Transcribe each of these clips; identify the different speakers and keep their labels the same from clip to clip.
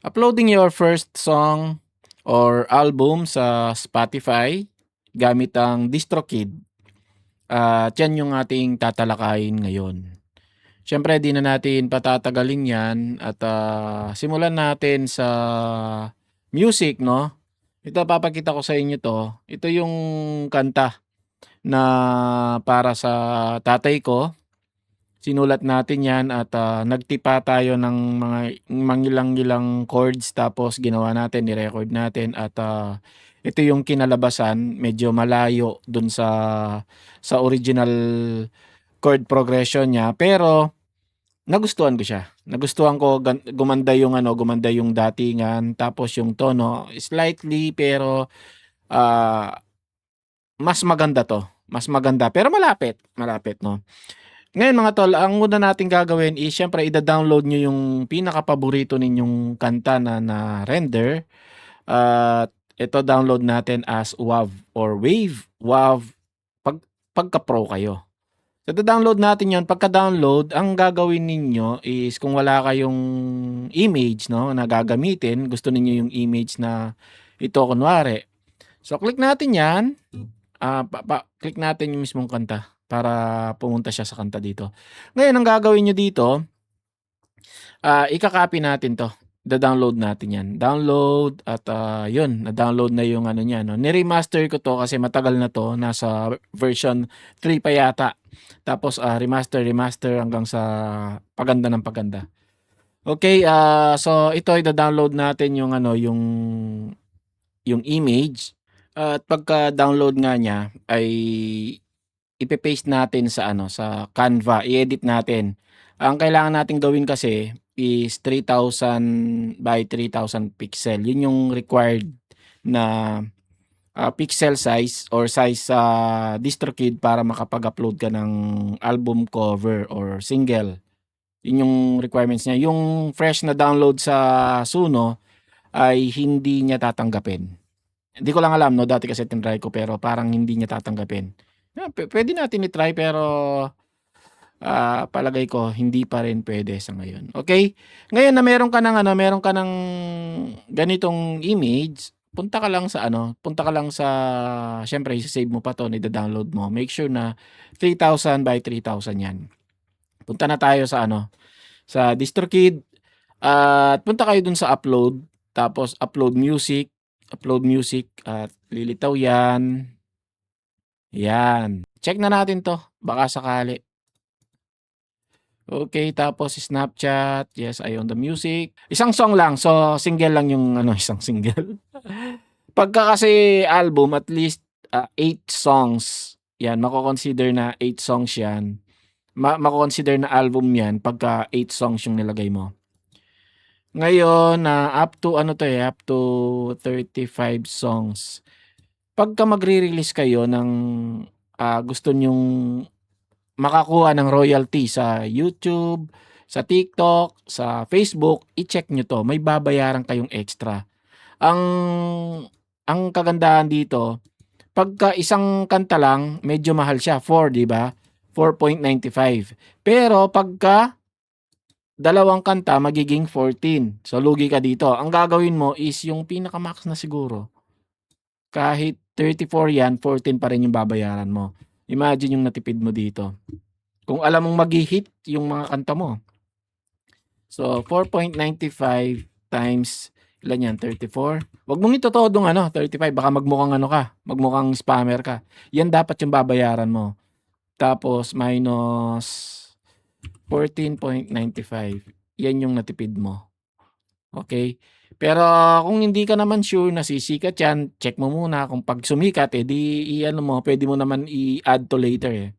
Speaker 1: Uploading your first song or album sa Spotify gamit ang DistroKid. Yan yung ating tatalakayin ngayon. Siyempre di na natin patatagalin yan at simulan natin sa music, no? Ito papakita ko sa inyo 'to. Ito yung kanta na para sa tatay ko. Sinulat natin 'yan at nagtipa tayo ng mga mangilang-ilang chords tapos ginawa natin, ni-record natin at ito yung kinalabasan. Medyo malayo dun sa original chord progression niya, pero nagustuhan ko siya. Nagustuhan ko, gumanda yung ano, gumanda yung datingan tapos yung tono slightly, pero ah, mas maganda 'to, mas maganda pero malapit, malapit 'no. Ngayon mga tol, ang una nating gagawin is siyempre ida-download niyo yung pinakapaborito ninyong kanta na render at ito download natin as WAV or Wave, WAV pagka-pro kayo. So da-download natin 'yon. Pagka-download, ang gagawin ninyo is kung wala kayong image 'no, na gagamitin, gusto ninyo yung image na ito kunwari. So click natin 'yan, click natin yung mismong kanta para pumunta siya sa kanta dito. Ngayon ang gagawin niyo dito, ika-copy natin 'to. Da-download natin 'yan. Download at, 'yun na-download na yung ano niya 'no. Ni-remaster ko 'to kasi matagal na 'to, nasa version 3 pa yata. Tapos, remaster hanggang sa paganda ng paganda. Okay, so ito ida-download natin yung ano, yung image at pagka-download nga niya ay ipe-paste natin sa ano, sa Canva, i-edit natin. Ang kailangan nating gawin kasi is 3,000 by 3,000 pixel. Yun yung required na pixel size or size sa DistroKid para makapag-upload ka ng album cover or single. Yun yung requirements niya. Yung fresh na download sa Suno ay hindi niya tatanggapin. Hindi ko lang alam 'no, dati kasi tinry ko pero parang hindi niya tatanggapin. Puwede natin i-try pero, palagay ko hindi pa rin puwede sa ngayon, okey? Ngayon na meron ka ng ano, meron ka ng ganitong image, punta ka lang sa ano, punta ka lang sa siyempre ise-save mo pa 'to, ida-download mo. Make sure na 3,000 by 3,000 'yan. Punta na tayo sa ano, sa DistroKid at punta kayo dun sa upload, tapos upload music at lilitaw 'yan. 'Yan, check na natin 'to, baka sakali. Okay, tapos Snapchat, yes, I own the music. Isang song lang, so single lang yung ano, isang single. Pagka kasi album at least, 8 songs, 'yan mako-consider na 8 songs 'yan. Mako-consider na album 'yan pagka 8 songs yung nilagay mo. Ngayon, up to ano 'to, up to 35 songs. Pagka magre-release kayo ng, gusto niyong makakuha ng royalty sa YouTube, sa TikTok, sa Facebook, i-check niyo 'to, may babayaran kayong extra. Ang ang kagandahan dito, pagka isang kanta lang medyo mahal siya, 4 'di ba? 4.95. Pero pagka dalawang kanta magiging 14. So lugi ka dito. Ang gagawin mo is yung pinaka-max na siguro, kahit 34 'yan, 14 pa rin yung babayaran mo. Imagine yung natipid mo dito. Kung alam mong maghi-hit yung mga kanta mo. So 4.95 times ilan 'yan, 34. Wag mong itotodong ano, 35 baka magmukhang ano ka, magmukhang spammer ka. 'Yan dapat yung babayaran mo. Tapos minus 14.95. 'Yan yung natipid mo. Okay? Pero kung hindi ka naman sure na sisikat 'yan, check mo muna kung 'pag sumikat, eh, di i-ano mo, puwede mo naman i-add to later, eh.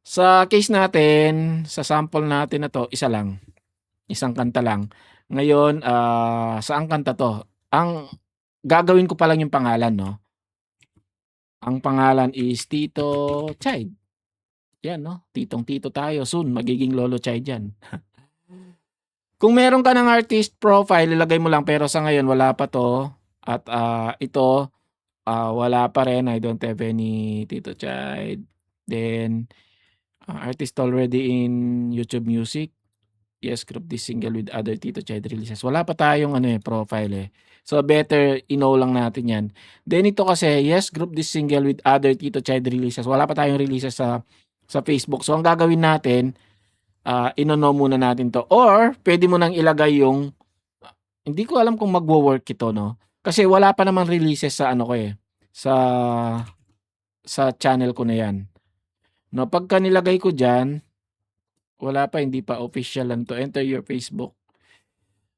Speaker 1: Sa case natin, sa sample natin na 'to, isa lang, isang kanta lang. Ngayon, saang kanta 'to? Ang gagawin ko pa lang yung pangalan 'no. Ang pangalan is Tito Child, 'yan 'no, titong-tito tayo, soon magiging Lolo Child 'yan. Kung meron ka ng artist profile, ilagay mo lang pero sa ngayon wala pa 'to at, ito, wala pa rin, I don't have any Tito Child. Then, artist already in YouTube Music. Yes, group this single with other Tito Child releases. Wala pa tayong profile eh. So better i-know lang natin 'yan. Then ito kasi, yes, group this single with other Tito Child releases. Wala pa tayong releases sa Facebook. So ang gagawin natin, ino-know muna natin 'to, or pwede mo nang ilagay yung hindi ko alam kung magwo-work ito, no? Kasi wala pa namang releases sa ano ko eh, sa channel ko na 'yan. No, pagka nilagay ko diyan, wala pa, hindi pa official lang 'to. Enter your Facebook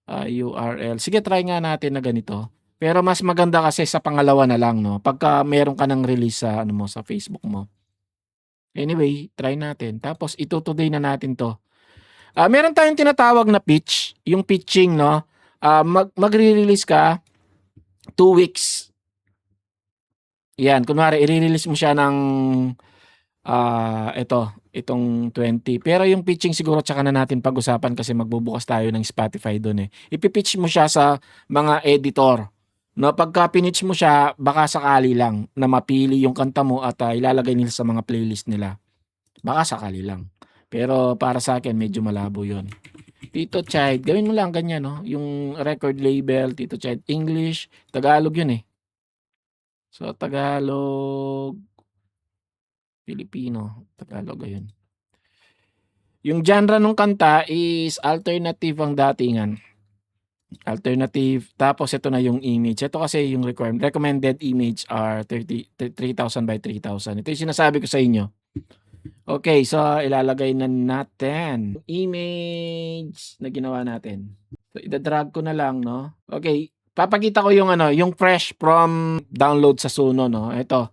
Speaker 1: URL. Sige, try nga natin na ganito. Pero mas maganda kasi sa pangalawa na lang, no? Pagka meron ka ng release sa ano mo, sa Facebook mo. Anyway, try natin. Tapos ito-today na natin 'to. Meron tayong tinatawag na pitch, yung pitching, no? Magre-release ka 2 weeks. Yan, kunwari i-re-release mo siya ng itong 20. Pero yung pitching siguro tsaka na natin pag-usapan kasi magbubukas tayo ng Spotify doon eh. Ipi-pitch mo siya sa mga editor. No, pagka pinitch mo siya, baka sakali lang na mapili yung kanta mo at ilalagay nila sa mga playlist nila. Baka sakali lang. Pero para sa akin, medyo malabo yun. Tito Child, gawin mo lang ganyan, no? Yung record label, Tito Child, English, Tagalog yun eh. So, Tagalog, Filipino, Tagalog, ayun. Yung genre ng kanta is alternative ang datingan. Alternative. Tapos ito na yung image. Ito kasi yung recommended image are 3,000 by 3,000. Ito yung sinasabi ko sa inyo. Okay, so ilalagay na natin image na ginawa natin. So, ida-drag ko na lang, no? Okay, papakita ko yung yung fresh from download sa Suno, no? Ito.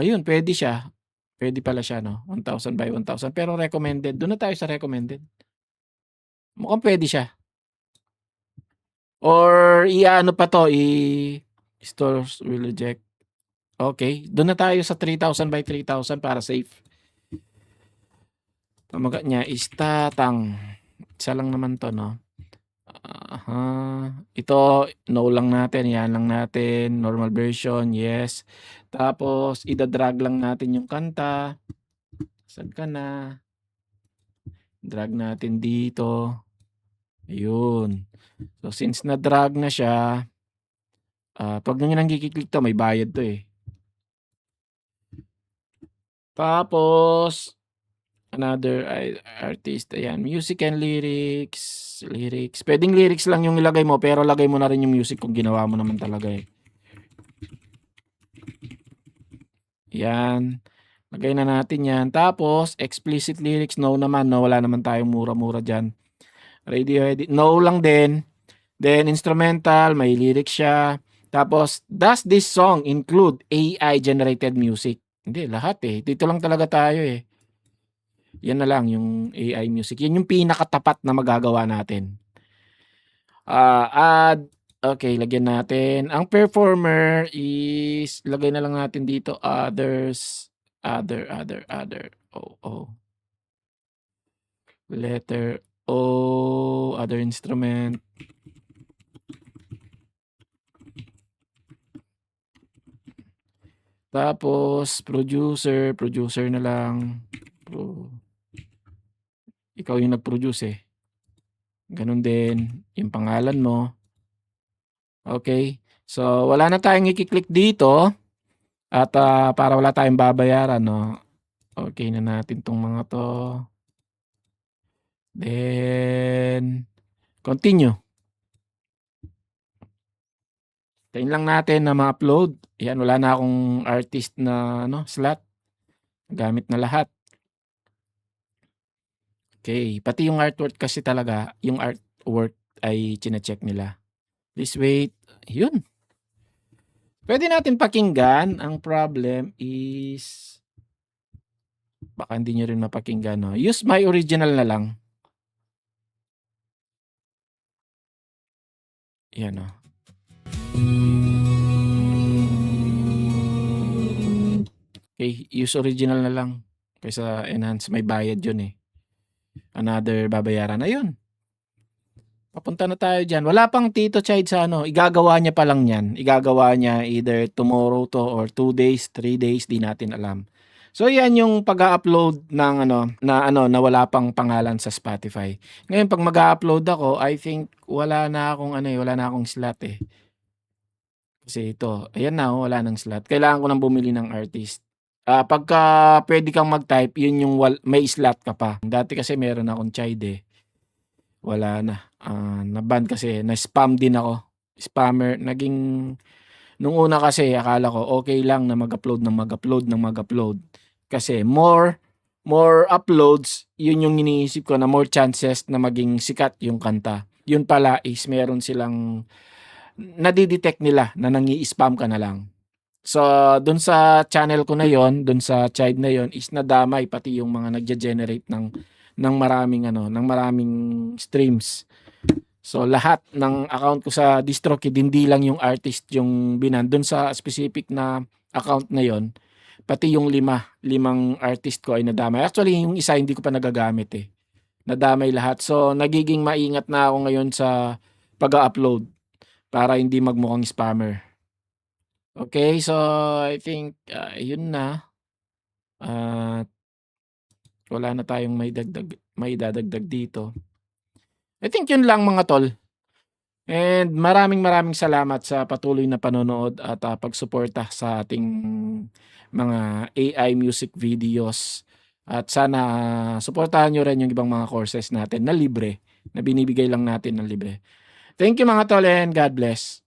Speaker 1: Ayun, pwede siya. Pwede pala siya, no? 1,000 by 1,000. Pero recommended. Doon na tayo sa recommended. Mukhang pwede siya. Or i-ano pa to, stores will reject. Okay, doon na tayo sa 3,000 by 3,000 para safe. Pamagat niya is Tatang. Isa lang naman to, no? Ito, no lang natin. Yan lang natin. Normal version, yes. Tapos, ida-drag lang natin yung kanta. Saan ka na? Drag natin dito. Ayun. So, since na-drag na siya, pag nyo nang kikiklik to, may bayad to eh. Tapos, another artist, ayan, music and lyrics. Pwedeng lyrics lang yung ilagay mo, pero lagay mo na rin yung music kung ginawa mo naman talaga eh. Yan. Lagay na natin yan. Tapos, explicit lyrics, no naman, no? Wala naman tayong mura-mura dyan. Radio edit, no lang din. Then, instrumental, may lyrics siya. Tapos, does this song include AI-generated music? Hindi, lahat eh. Dito lang talaga tayo eh. Yan na lang, yung AI music. Yan yung pinakatapat na magagawa natin. Add. Okay, lagyan natin. Ang performer is, lagay na lang natin dito, others. Other. O. Letter O. Other instrument. Tapos, producer na lang. Ikaw yung nag-produce eh. Ganun din, yung pangalan mo. Okay. So, wala na tayong i-click dito. At para wala tayong babayaran, no? Okay na natin tong mga to. Then, continue. Tayin lang natin na ma-upload. Yan, wala na akong artist na slot. Gamit na lahat. Okay, pati yung artwork kasi talaga, yung artwork ay chine-check nila. Please wait. Yun. Pwede natin pakinggan. Ang problem is baka hindi nyo rin mapakinggan, no? Use my original na lang. Yan, no? Okay, use original na lang. Kaysa enhance, may bayad yun eh. Another babayaran. Ayun. Papunta na tayo dyan. Wala pang Tito Child sa igagawa niya pa lang yan. Igagawa niya either tomorrow to or 2 days, 3 days, di natin alam. So yan yung pag-a-upload ng na wala pang pangalan sa Spotify. Ngayon 'pag mag-a-upload ako, I think wala na akong wala na akong slot, eh. Kasi ito, ayan na, wala ng slot. Kailangan ko ng bumili ng artist. Pagka puwede kang mag-type, yun yung may slot ka pa. Dati kasi meron akong child, eh. Wala na, na-ban kasi, na-spam din ako. Spammer, nung una kasi akala ko okey lang na mag-upload ng mag-upload ng mag-upload. Kasi more uploads, yun yung iniisip ko na more chances na maging sikat yung kanta. Yun pala is meron silang nade-detect nila na nangi-spam ka na lang. So, dun sa channel ko na yon, dun sa child na yon is nadamay pati yung mga nagge-generate ng maraming streams. So, lahat ng account ko sa DistroKid, hindi lang yung artist yung binan. Dun sa specific na account na yon, pati yung limang artist ko ay nadamay. Actually, yung isa hindi ko pa nagagamit, eh. Nadamay lahat. So, nagiging maingat na ako ngayon sa pag-a-upload para hindi magmukhang spammer. Okay, so I think, yun na. At wala na tayong maidadagdag dito. I think yun lang mga tol. And maraming salamat sa patuloy na panonood at pagsuporta sa ating mga AI music videos. At sana suportahan nyo rin yung ibang mga courses natin na libre, na binibigay lang natin ng libre. Thank you mga tol and God bless.